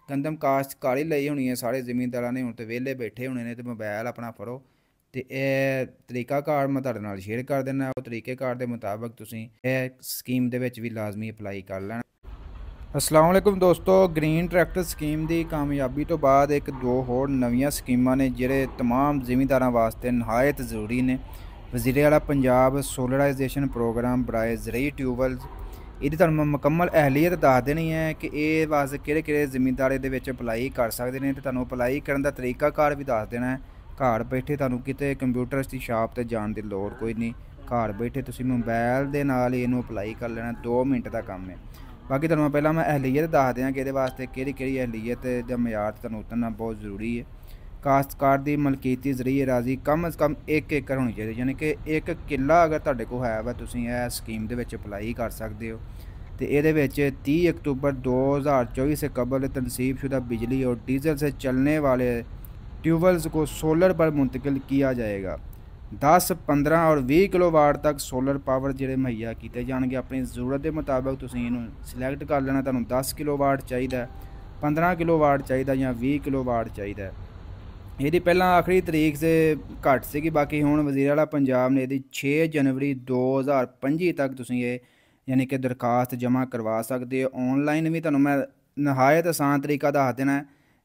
ਗੰਦਮ ਕਾਸ਼ਤ ਕਰ ਹੀ ਲਈ ਹੋਣੀ ਹੈ ਸਾਰੇ ਜ਼ਿਮੀਂਦਾਰਾਂ ਨੇ, ਹੁਣ ਤੇ ਵਿਹਲੇ ਬੈਠੇ ਹੋਣੇ ਨੇ ਤੇ ਮੋਬਾਈਲ ਆਪਣਾ ਫੜੋ ਤੇ ਇਹ ਤਰੀਕਾਕਾਰ ਮੈਂ ਤੁਹਾਡੇ ਨਾਲ ਸ਼ੇਅਰ ਕਰ ਦਿੰਦਾ। ਉਹ ਤਰੀਕੇਕਾਰ ਦੇ ਮੁਤਾਬਕ ਤੁਸੀਂ ਇਹ ਸਕੀਮ ਦੇ ਵਿੱਚ ਵੀ ਲਾਜ਼ਮੀ ਅਪਲਾਈ ਕਰ ਲੈਣਾ। अस्सलाम वालेकुम दोस्तों, ग्रीन ट्रैक्टर स्कीम की कामयाबी तो बाद एक दो होर नवीं स्कीमां ने ਜਿਹੜੇ तमाम ਜ਼ਿਮੀਂਦਾਰਾਂ ਵਾਸਤੇ ਨਹਾਇਤ ਜ਼ਰੂਰੀ ਨੇ। ਵਜ਼ੀਰ ਆਲਾ ਪੰਜਾਬ ਸੋਲਰਾਈਜੇਸ਼ਨ ਪ੍ਰੋਗਰਾਮ ਬਰਾਏ ਜ਼ਰਈ ਟਿਊਬਵੈਲ, ਇਹਦੀ ਤੁਹਾਨੂੰ ਮੈਂ ਮੁਕੰਮਲ ਅਹਿਲੀਅਤ ਦੱਸ ਦੇਣੀ ਹੈ ਕਿ ਇਹ ਵਾਸਤੇ ਕਿਹੜੇ ਜ਼ਿਮੀਂਦਾਰੇ ਦੇ ਵਿੱਚ ਅਪਲਾਈ ਕਰ ਸਕਦੇ ਨੇ ਤੇ ਤੁਹਾਨੂੰ ਅਪਲਾਈ ਕਰਨ ਦਾ ਤਰੀਕਾਕਾਰ ਵੀ ਦੱਸ ਦੇਣਾ ਹੈ। ਘਰ ਬੈਠੇ ਤੁਹਾਨੂੰ ਕਿਤੇ ਕੰਪਿਊਟਰ ਦੀ ਸ਼ਾਪ ਤੇ ਜਾਣ ਦੀ ਲੋੜ ਕੋਈ ਨਹੀਂ, ਘਰ ਬੈਠੇ ਤੁਸੀਂ ਮੋਬਾਈਲ ਦੇ ਨਾਲ ਹੀ ਇਹਨੂੰ ਅਪਲਾਈ ਕਰ ਲੈਣਾ, 2 ਮਿੰਟ ਦਾ ਕੰਮ ਹੈ। बाकी ਤੁਹਾਨੂੰ ਪਹਿਲਾਂ ਮੈਂ ਅਹਿਲੀਅਤ ਦੱਸ ਦਿਆਂ ਕਿ ਇਹਦੇ ਵਾਸਤੇ ਕਿਹੜੀ ਅਹਿਲੀਅਤ ਦਾ ਮਿਆਰ ਤੁਹਾਨੂੰ ਉਤਰਨਾ ਬਹੁਤ ਜ਼ਰੂਰੀ ਹੈ। ਕਾਸ਼ਤਕਾਰ ਦੀ ਮਲਕੀਤੀ ਜ਼ਰੀਏ ਰਾਜ਼ੀ ਕਮ ਅਜ਼ ਕਮ 1 ਏਕੜ ਹੋਣੀ ਚਾਹੀਦੀ, ਯਾਨੀ ਕਿ 1 ਕਿੱਲਾ ਅਗਰ ਤੁਹਾਡੇ ਕੋਲ ਹੈ ਵਾ ਤੁਸੀਂ ਇਹ ਸਕੀਮ ਦੇ ਵਿੱਚ ਅਪਲਾਈ ਕਰ ਸਕਦੇ ਹੋ। ਤੇ ਇਹਦੇ ਵਿੱਚ 30 अक्टूबर 2024 से कबल तनसीबशुदा बिजली और डीजल से चलने वाले ट्यूबवेल्स को सोलर पर मुंतकिल किया जाएगा। 10, 15 और 20 किलोवाट तक सोलर पावर ਜਿਹੜੇ ਮੁਹੱਈਆ ਕੀਤੇ ਜਾਣਗੇ। ਆਪਣੀ ਜ਼ਰੂਰਤ ਦੇ ਮੁਤਾਬਕ ਤੁਸੀਂ ਇਹਨੂੰ ਸਿਲੈਕਟ ਕਰ ਲੈਣਾ, ਤੁਹਾਨੂੰ 10 ਕਿਲੋਵਾਟ ਚਾਹੀਦਾ, 15 ਕਿਲੋਵਾਟ ਚਾਹੀਦਾ ਜਾਂ 20 ਕਿਲੋਵਾਟ ਚਾਹੀਦਾ। ਇਹਦੀ ਪਹਿਲਾਂ ਆਖਰੀ ਤਰੀਕ ਸੇ ਘੱਟ ਸੀਗੀ, ਬਾਕੀ ਹੁਣ ਵਜ਼ੀਰ ਆਲਾ ਪੰਜਾਬ ਨੇ ਇਹਦੀ 6 जनवरी 2025 ਤੱਕ ਤੁਸੀਂ ਇਹ ਯਾਨੀ ਕਿ ਦਰਖਾਸਤ ਜਮ੍ਹਾਂ ਕਰਵਾ ਸਕਦੇ ਹੋ। ਔਨਲਾਈਨ ਵੀ ਤੁਹਾਨੂੰ ਮੈਂ ਨਹਾਇਤ ਆਸਾਨ ਤਰੀਕਾ ਦੱਸ ਦੇਣਾ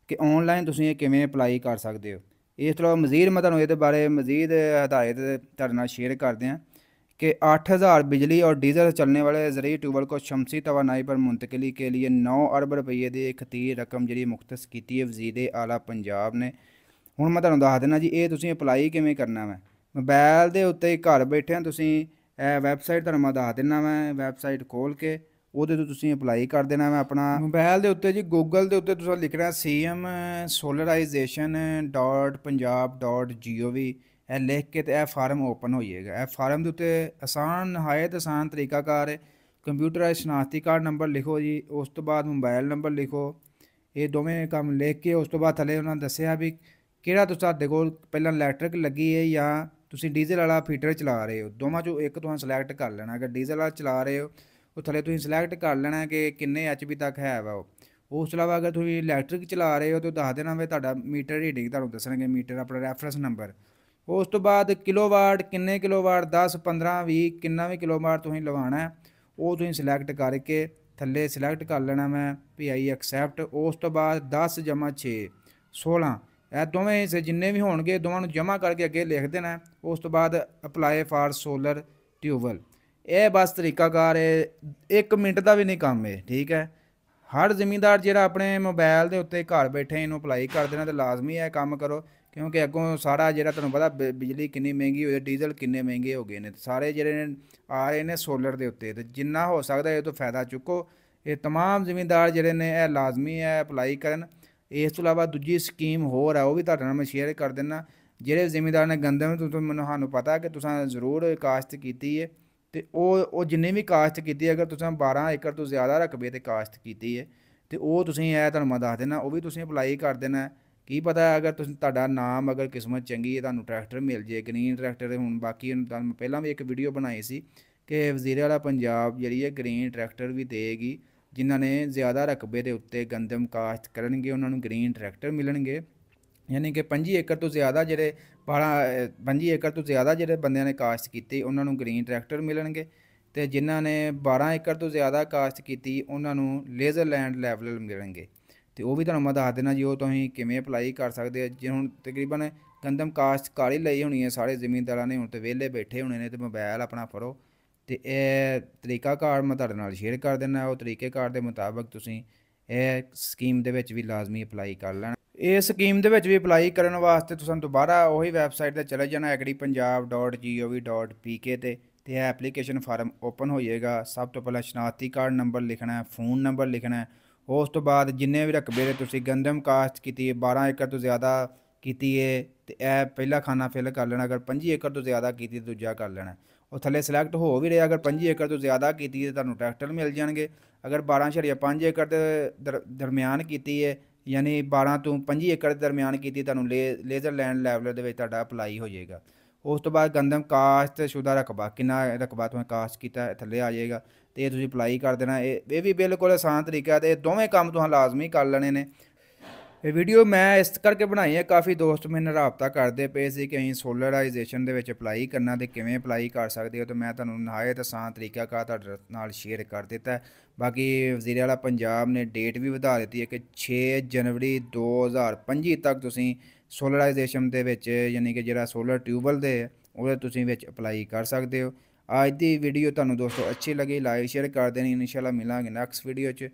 ਕਿ ਔਨਲਾਈਨ ਤੁਸੀਂ ਇਹ ਕਿਵੇਂ ਅਪਲਾਈ ਕਰ ਸਕਦੇ ਹੋ। ਇਸ ਤੋਂ ਇਲਾਵਾ ਮਜ਼ੀਦ ਮੈਂ ਤੁਹਾਨੂੰ ਇਹਦੇ ਬਾਰੇ ਮਜ਼ੀਦ ਹਦਾਇਤ ਤੁਹਾਡੇ ਨਾਲ शेयर करते हैं कि 8000 बिजली और डीजल चलने वाले ज़रिए ट्यूबवेल को शमसी तवानाई पर मुंतकली के लिए 9 अरब रुपये की एक खतीर रकम जी मुख्तस की है वज़ीर आला पंजाब ने। ਹੁਣ ਮੈਂ ਤੁਹਾਨੂੰ ਦੱਸ ਦੇਣਾ ਜੀ ਇਹ ਤੁਸੀਂ ਅਪਲਾਈ ਕਿਵੇਂ ਕਰਨਾ ਵਾ। ਮੋਬਾਈਲ ਦੇ ਉੱਤੇ ਘਰ ਬੈਠਿਆਂ ਤੁਸੀਂ ਇਹ ਵੈਬਸਾਈਟ ਤੁਹਾਨੂੰ ਮੈਂ ਦੱਸ ਦਿੰਦਾ ਮੈਂ, ਵੈਬਸਾਈਟ ਖੋਲ੍ਹ ਕੇ ਉਹਦੇ ਤੋਂ ਤੁਸੀਂ ਅਪਲਾਈ ਕਰ ਦੇਣਾ ਵਾ ਆਪਣਾ ਮੋਬਾਈਲ ਦੇ ਉੱਤੇ ਜੀ। ਗੂਗਲ ਦੇ ਉੱਤੇ ਤੁਸੀਂ ਲਿਖਣਾ cmsolarization.punjab.gov, ਇਹ ਲਿਖ ਕੇ ਤੇ ਇਹ ਫਾਰਮ ਓਪਨ ਹੋ ਜਾਏਗਾ। ਇਹ ਫਾਰਮ ਦੇ ਉੱਤੇ ਆਸਾਨ ਨਹਾਇਤ ਆਸਾਨ ਤਰੀਕਾਕਾਰ ਹੈ। ਕੰਪਿਊਟਰ ਸ਼ਨਾਖਤੀ ਕਾਰਡ ਨੰਬਰ ਲਿਖੋ ਜੀ, ਉਸ ਤੋਂ ਬਾਅਦ ਮੋਬਾਈਲ ਨੰਬਰ ਲਿਖੋ, ਇਹ ਦੋਵੇਂ ਕੰਮ ਲਿਖ ਕੇ ਉਸ ਤੋਂ ਬਾਅਦ ਥੱਲੇ ਉਹਨਾਂ ਨੇ ਦੱਸਿਆ ਵੀ ਕਿਹੜਾ ਤੁਹਾਡੇ ਕੋਲ ਪਹਿਲਾਂ ਇਲੈਕਟ੍ਰਿਕ ਲੱਗੀ ਹੈ ਜਾਂ ਤੁਸੀਂ ਡੀਜ਼ਲ ਵਾਲਾ ਫੀਟਰ ਚਲਾ ਰਹੇ ਹੋ, ਦੋਵਾਂ ਚੋਂ ਇੱਕ ਤੁਹਾਨੂੰ ਸਿਲੈਕਟ ਕਰ ਲੈਣਾ। ਅਗਰ ਡੀਜ਼ਲ ਵਾਲਾ ਚਲਾ ਰਹੇ ਹੋ ਉਹ ਥੱਲੇ ਤੁਸੀਂ ਸਿਲੈਕਟ ਕਰ ਲੈਣਾ ਕਿ ਕਿੰਨੇ HP ਤੱਕ ਹੈ ਵਾ ਉਹ। ਉਸ ਤੋਂ ਇਲਾਵਾ ਅਗਰ ਤੁਸੀਂ ਇਲੈਕਟ੍ਰਿਕ ਚਲਾ ਰਹੇ ਹੋ ਤਾਂ ਦੱਸ ਦੇਣਾ ਵੀ ਤੁਹਾਡਾ ਮੀਟਰ ਰੀਡਿੰਗ ਤੁਹਾਨੂੰ ਦੱਸਣਗੇ, ਮੀਟਰ ਆਪਣਾ ਰੈਫਰੈਂਸ ਨੰਬਰ। ਉਸ ਤੋਂ ਬਾਅਦ ਕਿਲੋਵਾਟ ਕਿੰਨੇ ਕਿਲੋਵਾਟ 10, 15, 20 ਕਿੰਨਾ ਵੀ ਕਿਲੋਵਾਟ ਤੁਸੀਂ ਲਵਾਉਣਾ ਉਹ ਤੁਸੀਂ ਸਿਲੈਕਟ ਕਰਕੇ ਥੱਲੇ ਸਿਲੈਕਟ ਕਰ ਲੈਣਾ ਮੈਂ PI ਐਕਸੈਪਟ। ਉਸ ਤੋਂ ਬਾਅਦ 10 ਜਮ੍ਹਾਂ 6 16 ਇਹ ਦੋਵੇਂ ਹਿੱਸੇ ਜਿੰਨੇ ਵੀ ਹੋਣਗੇ ਦੋਵਾਂ ਨੂੰ ਜਮ੍ਹਾਂ ਕਰਕੇ ਅੱਗੇ ਲਿਖ ਦੇਣਾ। ਉਸ ਤੋਂ ਬਾਅਦ ਅਪਲਾਈ ਫਾਰ ਸੋਲਰ ਟਿਊਬਵੈਲ। ਇਹ ਬਸ ਤਰੀਕਾਕਾਰ ਹੈ, 1 ਮਿੰਟ ਦਾ ਵੀ ਨਹੀਂ ਕੰਮ ਹੈ, ਠੀਕ ਹੈ। ਹਰ ਜ਼ਿਮੀਂਦਾਰ ਜਿਹੜਾ ਆਪਣੇ ਮੋਬਾਈਲ ਦੇ ਉੱਤੇ ਘਰ ਬੈਠੇ ਇਹਨੂੰ ਅਪਲਾਈ ਕਰ ਦੇਣਾ ਤੇ ਲਾਜ਼ਮੀ ਇਹ ਕੰਮ ਕਰੋ, ਕਿਉਂਕਿ ਅੱਗੋਂ ਸਾਰਾ ਜਿਹੜਾ ਤੁਹਾਨੂੰ ਪਤਾ ਬਿਜਲੀ ਕਿੰਨੀ ਮਹਿੰਗੀ ਹੋਈ ਹੈ, ਡੀਜ਼ਲ ਕਿੰਨੇ ਮਹਿੰਗੇ ਹੋ ਗਏ ਨੇ, ਸਾਰੇ ਜਿਹੜੇ ਨੇ ਆ ਰਹੇ ਨੇ ਸੋਲਰ ਦੇ ਉੱਤੇ, ਤੇ ਜਿੰਨਾ ਹੋ ਸਕਦਾ ਇਹ ਤੋਂ ਫਾਇਦਾ ਚੁੱਕੋ। ਇਹ ਤਮਾਮ ਜ਼ਿਮੀਂਦਾਰ ਜਿਹੜੇ ਨੇ ਇਹ ਲਾਜ਼ਮੀ ਹੈ ਅਪਲਾਈ ਕਰਨ। ਇਸ ਤੋਂ ਇਲਾਵਾ ਦੂਜੀ ਸਕੀਮ ਹੋਰ ਹੈ ਉਹ ਵੀ ਤੁਹਾਡੇ ਨਾਲ ਮੈਂ ਸ਼ੇਅਰ ਕਰ ਦਿੰਦਾ। ਜਿਹੜੇ ਜ਼ਿਮੀਂਦਾਰ ਨੇ ਗੰਦਮ ਸਾਨੂੰ ਪਤਾ ਕਿ ਤੁਸੀਂ ਜ਼ਰੂਰ ਕਾਸ਼ਤ ਕੀਤੀ ਹੈ ਤੇ ਉਹ ਜਿੰਨੇ ਵੀ ਕਾਸ਼ਤ ਕੀਤੀ ਅਗਰ ਤੁਸੀਂ 12 ਏਕੜ ਤੋਂ ਜ਼ਿਆਦਾ ਰਕਬੇ ਤੇ ਕਾਸ਼ਤ ਕੀਤੀ ਹੈ ਤੇ ਉਹ ਤੁਸੀਂ ਇਹ ਤੁਹਾਨੂੰ ਮੈਂ ਦੱਸ ਦੇਣਾ ਉਹ ਵੀ ਤੁਸੀਂ ਅਪਲਾਈ ਕਰ ਦੇਣਾ। ਕੀ ਪਤਾ ਅਗਰ ਤੁਸੀਂ ਤੁਹਾਡਾ ਨਾਮ ਅਗਰ ਕਿਸਮਤ ਚੰਗੀ ਹੈ ਤੁਹਾਨੂੰ ਟਰੈਕਟਰ ਮਿਲ ਜੇ, ਗ੍ਰੀਨ ਟਰੈਕਟਰ। ਹੁਣ ਬਾਕੀ ਤੁਹਾਨੂੰ ਪਹਿਲਾਂ ਵੀ ਇੱਕ ਵੀਡੀਓ ਬਣਾਈ ਸੀ ਕਿ ਵਜ਼ੀਰ ਆਲਾ ਪੰਜਾਬ ਜਿਹੜੀ ਹੈ ਗ੍ਰੀਨ ਟਰੈਕਟਰ ਵੀ ਦੇਗੀ, ਜਿਨ੍ਹਾਂ ਨੇ ਜ਼ਿਆਦਾ ਰਕਬੇ ਦੇ ਉੱਤੇ ਗੰਦਮ ਕਾਸ਼ਤ ਕਰਨਗੇ ਉਹਨਾਂ ਨੂੰ ਗ੍ਰੀਨ ਟਰੈਕਟਰ ਮਿਲਣਗੇ। ਯਾਨੀ ਕਿ 25 ਏਕੜ ਤੋਂ ਜ਼ਿਆਦਾ ਜਿਹੜੇ 25 ਏਕੜ ਤੋਂ ਜ਼ਿਆਦਾ ਜਿਹੜੇ ਬੰਦਿਆਂ ਨੇ ਕਾਸ਼ਤ ਕੀਤੀ ਉਹਨਾਂ ਨੂੰ ਗ੍ਰੀਨ ਟਰੈਕਟਰ ਮਿਲਣਗੇ, ਤੇ ਜਿਨ੍ਹਾਂ ਨੇ 12 ਏਕੜ ਤੋਂ ਜ਼ਿਆਦਾ ਕਾਸ਼ਤ ਕੀਤੀ ਉਹਨਾਂ ਨੂੰ ਲੇਜ਼ਰ ਲੈਂਡ ਲੈਵਲਰ ਮਿਲਣਗੇ। ਤੇ ਉਹ ਵੀ ਤੁਹਾਨੂੰ ਮੈਂ ਦੱਸ ਦੇਣਾ ਜੀ ਉਹ ਤੁਸੀਂ ਕਿਵੇਂ ਅਪਲਾਈ ਕਰ ਸਕਦੇ ਹੋ। ਜੇ ਹੁਣ ਤਕਰੀਬਨ ਗੰਦਮ ਕਾਸ਼ਤ ਕਰ ਹੀ ਲਈ ਹੋਣੀ ਹੈ ਸਾਰੇ ਜ਼ਿਮੀਂਦਾਰਾਂ ਨੇ, ਹੁਣ ਤੇ ਵਿਹਲੇ ਬੈਠੇ ਹੋਣੇ ਨੇ ਤੇ ਮੋਬਾਈਲ ਆਪਣਾ ਫੜੋ ਤੇ ਇਹ ਤਰੀਕਾਕਾਰ ਮੈਂ ਤੁਹਾਡੇ ਨਾਲ ਸ਼ੇਅਰ ਕਰ ਦਿੰਦਾ। ਉਹ ਤਰੀਕੇਕਾਰ ਦੇ ਮੁਤਾਬਕ ਤੁਸੀਂ ਇਹ ਸਕੀਮ ਦੇ ਵਿੱਚ ਵੀ ਲਾਜ਼ਮੀ ਅਪਲਾਈ ਕਰ ਲੈਣਾ। ਇਹ ਸਕੀਮ ਦੇ ਵਿੱਚ ਵੀ ਅਪਲਾਈ ਕਰਨ ਵਾਸਤੇ ਤੁਸੀਂ ਦੁਬਾਰਾ ਉਹੀ ਵੈਬਸਾਈਟ ਤੇ ਚਲੇ ਜਾਣਾ agripunjab.gov.pk ਤੇ ਇਹ ਐਪਲੀਕੇਸ਼ਨ ਫਾਰਮ ਓਪਨ ਹੋ ਜਾਏਗਾ। ਸਭ ਤੋਂ ਪਹਿਲਾਂ ਸ਼ਨਾਖਤੀ ਕਾਰਡ ਨੰਬਰ ਲਿਖਣਾ ਹੈ, फ़ोन ਨੰਬਰ ਲਿਖਣਾ ਹੈ। ਉਸ ਤੋਂ ਬਾਅਦ ਜਿੰਨੇ ਵੀ ਰਕਬੇ ਦੇ ਤੁਸੀਂ ਗੰਦਮ ਕਾਸ਼ਤ ਕੀਤੀ ਹੈ, 12 ਏਕੜ ਤੋਂ ਜ਼ਿਆਦਾ ਕੀਤੀ ਹੈ ਤੇ ਇਹ ਪਹਿਲਾ ਖਾਨਾ ਫਿਲ ਕਰ ਲੈਣਾ। ਅਗਰ 25 ਏਕੜ ਤੋਂ ਜ਼ਿਆਦਾ ਕੀਤੀ ਦੂਜਾ ਕਰ ਲੈਣਾ। ਉਹ ਥੱਲੇ ਸਿਲੈਕਟ ਹੋ ਵੀ ਰਿਹਾ, ਅਗਰ 25 ਏਕੜ ਤੋਂ ਜ਼ਿਆਦਾ ਕੀਤੀ ਹੈ ਤੁਹਾਨੂੰ ਟਰੈਕਟਰ ਮਿਲ ਜਾਣਗੇ। ਅਗਰ 12.5 ਏਕੜ ਦੇ ਦਰਮਿਆਨ ਕੀਤੀ ਹੈ ਯਾਨੀ 12 ਤੋਂ 25 ਏਕੜ ਦੇ ਦਰਮਿਆਨ ਕੀਤੀ ਤੁਹਾਨੂੰ ਲੇਜ਼ਰ ਲੈਂਡ ਲੈਵਲਰ ਦੇ ਵਿੱਚ ਤੁਹਾਡਾ ਅਪਲਾਈ ਹੋ ਜਾਏਗਾ। ਉਸ ਤੋਂ ਬਾਅਦ ਗੰਦਮ ਕਾਸ਼ਤ ਸ਼ੁਦਾ ਰਕਬਾ ਕਿੰਨਾ ਰਕਬਾ ਤੁਸੀਂ ਕਾਸ਼ਤ ਕੀਤਾ ਥੱਲੇ ਆ ਜਾਏਗਾ ਤੇ ਤੁਸੀਂ ਅਪਲਾਈ ਕਰ ਦੇਣਾ। ਇਹ ਵੀ ਬਿਲਕੁਲ ਆਸਾਨ ਤਰੀਕਾ ਤੇ ਦੋਵੇਂ ਕੰਮ ਤੁਸੀਂ ਲਾਜ਼ਮੀ ਕਰ ਲੈਣੇ ਨੇ। ਇਹ ਵੀਡੀਓ ਮੈਂ ਇਸ ਕਰਕੇ ਬਣਾਈ ਹੈ, ਕਾਫੀ ਦੋਸਤ ਮੇਰੇ ਨਾਲ ਰਾਬਤਾ ਕਰਦੇ ਪਏ ਸੀ ਕਿ ਅਸੀਂ ਸੋਲਰਾਈਜੇਸ਼ਨ ਦੇ ਵਿੱਚ ਅਪਲਾਈ ਕਰਨਾ ਤੇ ਕਿਵੇਂ ਅਪਲਾਈ ਕਰ ਸਕਦੇ ਹੋ, ਤੇ ਮੈਂ ਤੁਹਾਨੂੰ ਨਹਾਇਤ ਆਸਾਨ ਤਰੀਕਾਕਾਰ ਤੁਹਾਡੇ ਨਾਲ ਸ਼ੇਅਰ ਕਰ ਦਿੱਤਾ। ਬਾਕੀ ਵਜ਼ੀਰ ਆਲਾ ਪੰਜਾਬ ਨੇ ਡੇਟ ਵੀ ਵਧਾ ਦਿੱਤੀ ਹੈ ਕਿ 6 ਜਨਵਰੀ 2025 ਤੱਕ ਤੁਸੀਂ ਸੋਲਰਾਈਜੇਸ਼ਨ ਦੇ ਵਿੱਚ ਯਾਨੀ ਕਿ ਜਿਹੜਾ ਸੋਲਰ ਟਿਊਬਵੈੱਲ ਦੇ ਉਹਦੇ ਤੁਸੀਂ ਵਿੱਚ ਅਪਲਾਈ ਕਰ ਸਕਦੇ ਹੋ। ਅੱਜ ਦੀ ਵੀਡੀਓ ਤੁਹਾਨੂੰ ਦੋਸਤੋ ਅੱਛੀ ਲੱਗੀ, ਲਾਈਕ ਸ਼ੇਅਰ ਕਰ ਦੇਣੀ। ਇਨਸ਼ਾਅੱਲਾ ਮਿਲਾਂਗੇ ਨੈਕਸਟ ਵੀਡੀਓ 'ਚ।